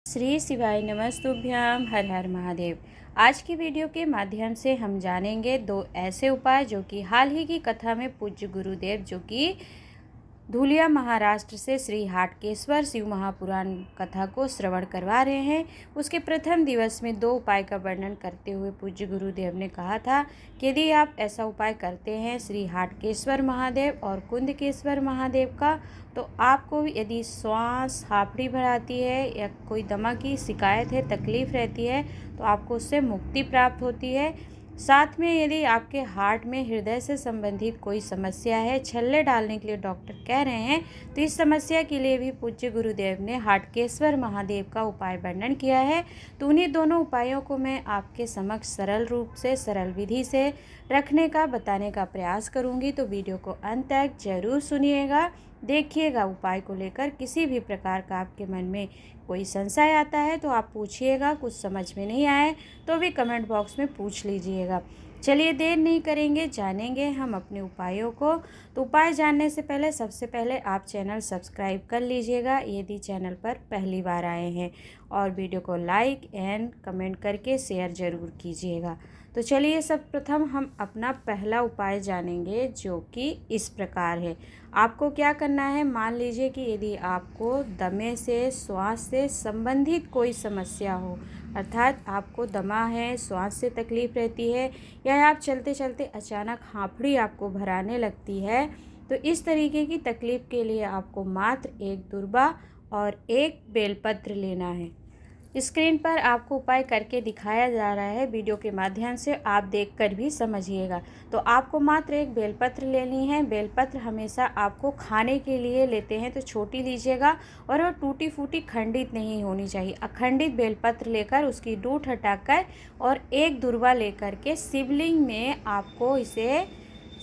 श्री शिवाय नमस्तुभ्याम। हर हर महादेव। आज की वीडियो के माध्यम से हम जानेंगे दो ऐसे उपाय जो कि हाल ही की कथा में पूज्य गुरुदेव जो कि धूलिया महाराष्ट्र से श्री हाटकेश्वर शिव महापुराण कथा को श्रवण करवा रहे हैं। उसके प्रथम दिवस में दो उपाय का वर्णन करते हुए पूज्य गुरुदेव ने कहा था कि यदि आप ऐसा उपाय करते हैं श्री हाटकेश्वर महादेव और कुंदकेश्वर महादेव का, तो आपको यदि श्वास हाफड़ी भराती है या कोई दमा की शिकायत है, तकलीफ़ रहती है, तो आपको उससे मुक्ति प्राप्त होती है। साथ में यदि आपके हार्ट में हृदय से संबंधित कोई समस्या है, छल्ले डालने के लिए डॉक्टर कह रहे हैं, तो इस समस्या के लिए भी पूज्य गुरुदेव ने हाटकेश्वर महादेव का उपाय वर्णन किया है। तो उन्हीं दोनों उपायों को मैं आपके समक्ष सरल रूप से, सरल विधि से रखने का, बताने का प्रयास करूंगी। तो वीडियो को अंत तक जरूर सुनिएगा, देखिएगा। उपाय को लेकर किसी भी प्रकार का आपके मन में कोई संशय आता है तो आप पूछिएगा, कुछ समझ में नहीं आए तो भी कमेंट बॉक्स में पूछ लीजिएगा। चलिए देर नहीं करेंगे, जानेंगे हम अपने उपायों को। तो उपाय जानने से पहले सबसे पहले आप चैनल सब्सक्राइब कर लीजिएगा यदि चैनल पर पहली बार आए हैं, और वीडियो को लाइक एंड कमेंट करके शेयर ज़रूर कीजिएगा। तो चलिए सब प्रथम हम अपना पहला उपाय जानेंगे जो कि इस प्रकार है। आपको क्या करना है, मान लीजिए कि यदि आपको दमे से, श्वास से संबंधित कोई समस्या हो, अर्थात आपको दमा है, श्वास से तकलीफ़ रहती है, या आप चलते चलते अचानक हांफड़ी आपको भराने लगती है, तो इस तरीके की तकलीफ़ के लिए आपको मात्र एक दुर्वा और एक बेलपत्र लेना है। स्क्रीन पर आपको उपाय करके दिखाया जा रहा है, वीडियो के माध्यम से आप देखकर भी समझिएगा। तो आपको मात्र एक बेलपत्र लेनी है। बेलपत्र हमेशा आपको खाने के लिए लेते हैं तो छोटी लीजिएगा, और वो टूटी फूटी खंडित नहीं होनी चाहिए। अखंडित बेलपत्र लेकर उसकी डूंठ हटाकर और एक दुर्वा लेकर के शिवलिंग में आपको इसे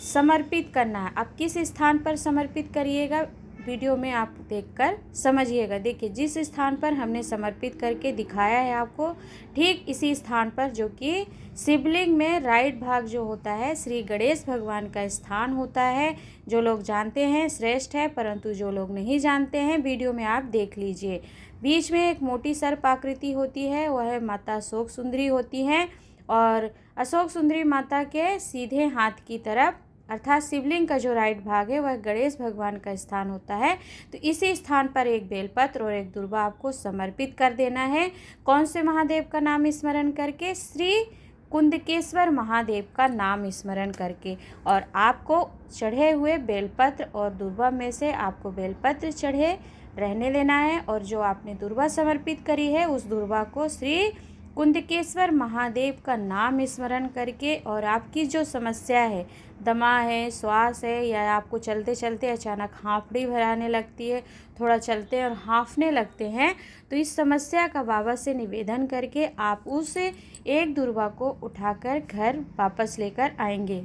समर्पित करना है। आप किस स्थान पर समर्पित करिएगा, वीडियो में आप देखकर समझिएगा। देखिए, जिस स्थान पर हमने समर्पित करके दिखाया है आपको, ठीक इसी स्थान पर, जो कि शिवलिंग में राइट भाग जो होता है श्री गणेश भगवान का स्थान होता है। जो लोग जानते हैं श्रेष्ठ है, परंतु जो लोग नहीं जानते हैं वीडियो में आप देख लीजिए। बीच में एक मोटी सर्प आकृति होती है, वह माता अशोक सुंदरी होती हैं, और अशोक सुंदरी माता के सीधे हाथ की तरफ, अर्थात शिवलिंग का जो राइट भाग है वह गणेश भगवान का स्थान होता है। तो इसी स्थान पर एक बेलपत्र और एक दुर्वा आपको समर्पित कर देना है। कौन से महादेव का नाम स्मरण करके? श्री कुंदकेश्वर महादेव का नाम स्मरण करके। और आपको चढ़े हुए बेलपत्र और दुर्वा में से आपको बेलपत्र चढ़े रहने देना है, और जो आपने दुर्वा समर्पित करी है उस दुर्वा को श्री कुंदकेश्वर महादेव का नाम स्मरण करके, और आपकी जो समस्या है, दमा है, श्वास है, या आपको चलते चलते अचानक हांफड़ी भराने लगती है, थोड़ा चलते और हांफने लगते हैं, तो इस समस्या का बाबा से निवेदन करके आप उस एक दुर्वा को उठाकर घर वापस लेकर आएंगे,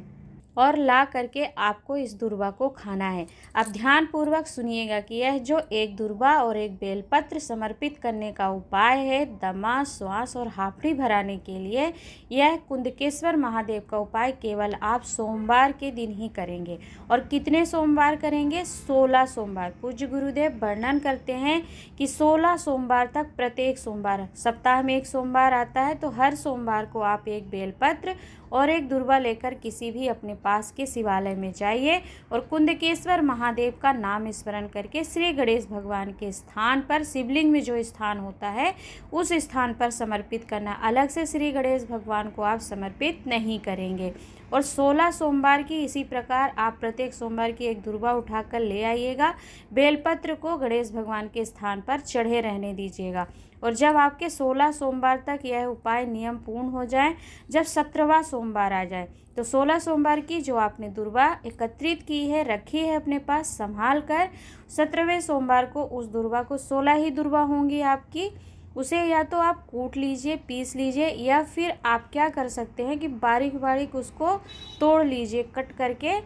और ला करके आपको इस दुर्वा को खाना है। अब ध्यानपूर्वक सुनिएगा कि यह जो एक दुर्वा और एक बेलपत्र समर्पित करने का उपाय है दमा, श्वास और हाफड़ी भराने के लिए, यह कुंदकेश्वर महादेव का उपाय केवल आप सोमवार के दिन ही करेंगे। और कितने सोमवार करेंगे? 16 सोमवार। पूज्य गुरुदेव वर्णन करते हैं कि 16 सोमवार तक, प्रत्येक सोमवार, सप्ताह में एक सोमवार आता है, तो हर सोमवार को आप एक बेलपत्र और एक दुर्वा लेकर किसी भी अपने पास के शिवालय में जाइए, और कुंदकेश्वर महादेव का नाम स्मरण करके श्री गणेश भगवान के स्थान पर, शिवलिंग में जो स्थान होता है उस स्थान पर समर्पित करना। अलग से श्री गणेश भगवान को आप समर्पित नहीं करेंगे। और 16 सोमवार की इसी प्रकार आप प्रत्येक सोमवार की एक दुर्वा उठाकर ले आइएगा, बेलपत्र को गणेश भगवान के स्थान पर चढ़े रहने दीजिएगा। और जब आपके 16 सोमवार तक यह उपाय नियम पूर्ण हो जाए, जब 17वां सोमवार आ जाए, तो 16 सोमवार की जो आपने दुर्वा एकत्रित की है, रखी है अपने पास संभाल कर, 17वें सोमवार को उस दुर्वा को, 16 ही दुर्वा होंगी आपकी, उसे या तो आप कूट लीजिए, पीस लीजिए, या फिर आप क्या कर सकते हैं कि बारीक बारीक उसको तोड़ लीजिए, कट करके।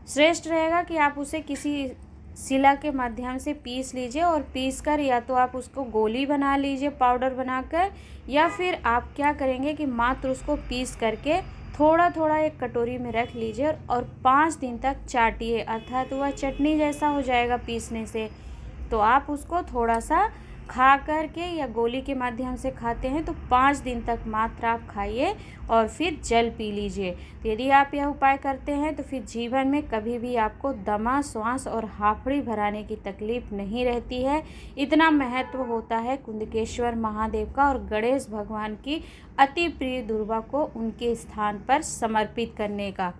श्रेष्ठ रहेगा कि आप उसे किसी शिला के माध्यम से पीस लीजिए, और पीस कर या तो आप उसको गोली बना लीजिए पाउडर बनाकर, या फिर आप क्या करेंगे कि मात्र उसको पीस करके थोड़ा थोड़ा एक कटोरी में रख लीजिए, और 5 दिन तक चाटिए, अर्थात वह चटनी जैसा हो जाएगा पीसने से। तो आप उसको थोड़ा सा खा कर के या गोली के माध्यम से खाते हैं तो 5 दिन तक मात्र आप खाइए और फिर जल पी लीजिए। तो यदि आप यह उपाय करते हैं तो फिर जीवन में कभी भी आपको दमा, श्वास और हांफड़ी भराने की तकलीफ नहीं रहती है। इतना महत्व होता है कुंदकेश्वर महादेव का और गणेश भगवान की अति प्रिय दुर्वा को उनके स्थान पर समर्पित करने का।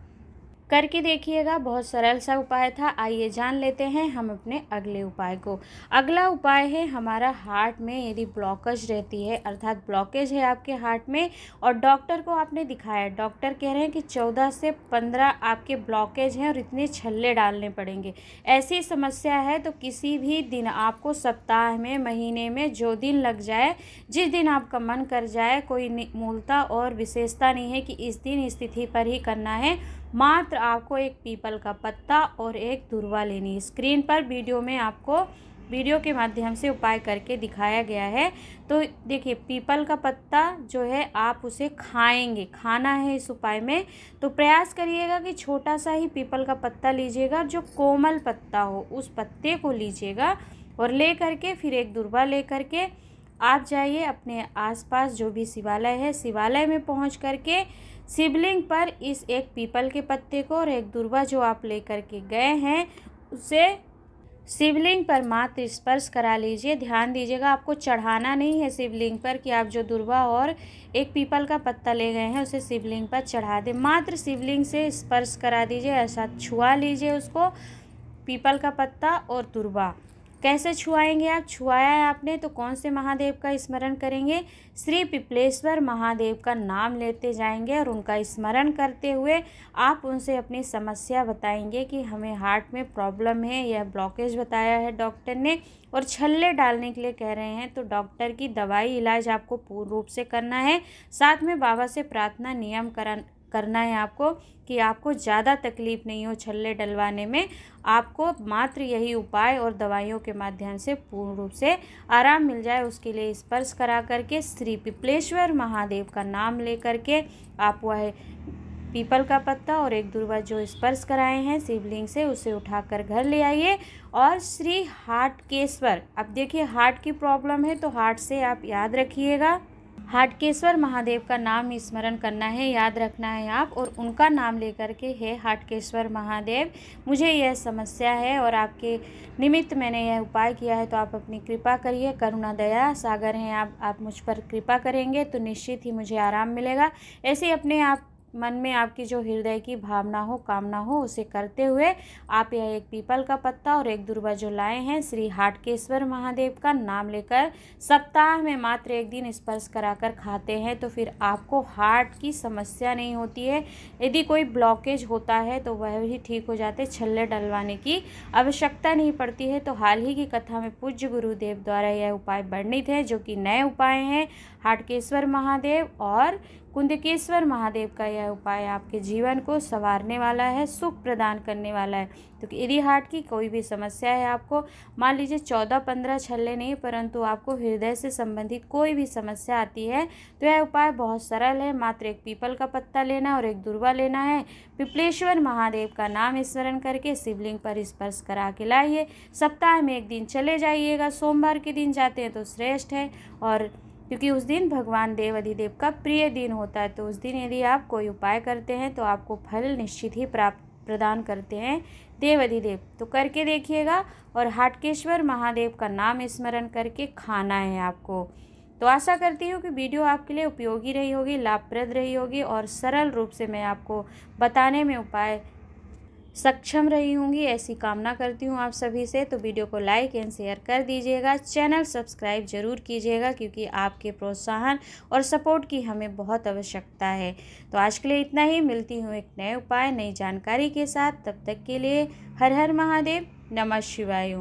करके देखिएगा, बहुत सरल सा उपाय था। आइए जान लेते हैं हम अपने अगले उपाय को। अगला उपाय है हमारा हार्ट में यदि ब्लॉकेज रहती है, अर्थात ब्लॉकेज है आपके हार्ट में और डॉक्टर को आपने दिखाया, डॉक्टर कह रहे हैं कि 14 से 15 आपके ब्लॉकेज हैं और इतने छल्ले डालने पड़ेंगे। ऐसी समस्या है तो किसी भी दिन आपको सप्ताह में, महीने में जो दिन लग जाए, जिस दिन आपका मन कर जाए, कोई मूलता और विशेषता नहीं है कि इस दिन इस तिथि पर ही करना है। मात्र आपको एक पीपल का पत्ता और एक दुर्वा लेनी है। स्क्रीन पर वीडियो के माध्यम से उपाय करके दिखाया गया है। तो देखिए, पीपल का पत्ता जो है आप उसे खाना है इस उपाय में। तो प्रयास करिएगा कि छोटा सा ही पीपल का पत्ता लीजिएगा, जो कोमल पत्ता हो उस पत्ते को लीजिएगा और ले करके फिर एक दुर्वा ले करके आप जाइए अपने आसपास जो भी शिवालय है, शिवालय में पहुंच करके शिवलिंग पर इस एक पीपल के पत्ते को और एक दुर्वा जो आप लेकर के गए हैं उसे शिवलिंग पर मात्र स्पर्श करा लीजिए। ध्यान दीजिएगा, आपको चढ़ाना नहीं है शिवलिंग पर कि आप जो दुर्वा और एक पीपल का पत्ता ले गए हैं उसे शिवलिंग पर चढ़ा दें। मात्र शिवलिंग से स्पर्श करा दीजिए, ऐसा छुआ लीजिए उसको, पीपल का पत्ता और दुर्वा। कैसे छुआएंगे आप? छुआया है आपने तो कौन से महादेव का स्मरण करेंगे? श्री पिपलेश्वर महादेव का नाम लेते जाएंगे और उनका स्मरण करते हुए आप उनसे अपनी समस्या बताएंगे कि हमें हार्ट में प्रॉब्लम है, यह ब्लॉकेज बताया है डॉक्टर ने और छल्ले डालने के लिए कह रहे हैं। तो डॉक्टर की दवाई इलाज आपको पूर्ण रूप से करना है। साथ में बाबा से प्रार्थना नियम करना है आपको कि आपको ज़्यादा तकलीफ नहीं हो छल्ले डलवाने में। आपको मात्र यही उपाय और दवाइयों के माध्यम से पूर्ण रूप से आराम मिल जाए, उसके लिए स्पर्श करा करके श्री पिपलेश्वर महादेव का नाम ले करके आप वह पीपल का पत्ता और एक दुर्वा जो स्पर्श कराए हैं शिवलिंग से उसे उठाकर घर ले आइए और श्री हाटकेश्वर, अब देखिए हार्ट की प्रॉब्लम है तो हार्ट से आप याद रखिएगा, हाटकेश्वर महादेव का नाम स्मरण करना है, याद रखना है आप और उनका नाम लेकर के, हे हाटकेश्वर महादेव मुझे यह समस्या है और आपके निमित्त मैंने यह उपाय किया है, तो आप अपनी कृपा करिए। करुणा दया सागर हैं आप मुझ पर कृपा करेंगे तो निश्चित ही मुझे आराम मिलेगा। ऐसे ही अपने आप मन में आपकी जो हृदय की भावना हो, कामना हो, उसे करते हुए आप यह एक पीपल का पत्ता और एक दुर्वा जो लाए हैं श्री हाटकेश्वर महादेव का नाम लेकर सप्ताह में मात्र एक दिन स्पर्श कराकर खाते हैं तो फिर आपको हार्ट की समस्या नहीं होती है। यदि कोई ब्लॉकेज होता है तो वह भी ठीक हो जाते, छल्ले डलवाने की आवश्यकता नहीं पड़ती है। तो हाल ही की कथा में पूज्य गुरुदेव द्वारा यह उपाय वर्णित है, जो कि नए उपाय हैं। हाटकेश्वर महादेव और कुंदकेश्वर महादेव का यह उपाय आपके जीवन को संवारने वाला है, सुख प्रदान करने वाला है। तो यदि हार्ट की कोई भी समस्या है, आपको मान लीजिए 14-15 छल्ले नहीं परंतु आपको हृदय से संबंधित कोई भी समस्या आती है तो यह उपाय बहुत सरल है। मात्र एक पीपल का पत्ता लेना और एक दुर्वा लेना है, पिपलेश्वर महादेव का नाम स्मरण करके शिवलिंग पर स्पर्श करा के लाइए। सप्ताह में एक दिन चले जाइएगा, सोमवार के दिन जाते हैं तो श्रेष्ठ है और क्योंकि उस दिन भगवान देव अधिदेव का प्रिय दिन होता है, तो उस दिन यदि आप कोई उपाय करते हैं तो आपको फल निश्चित ही प्रदान करते हैं देव अधिदेव। तो करके देखिएगा और हाटकेश्वर महादेव का नाम स्मरण करके खाना है आपको। तो आशा करती हूँ कि वीडियो आपके लिए उपयोगी रही होगी, लाभप्रद रही होगी और सरल रूप से मैं आपको बताने में उपाय सक्षम रही होंगी, ऐसी कामना करती हूँ आप सभी से। तो वीडियो को लाइक एंड शेयर कर दीजिएगा, चैनल सब्सक्राइब जरूर कीजिएगा क्योंकि आपके प्रोत्साहन और सपोर्ट की हमें बहुत आवश्यकता है। तो आज के लिए इतना ही, मिलती हूँ एक नए उपाय, नई जानकारी के साथ। तब तक के लिए हर हर महादेव, नमः शिवाय।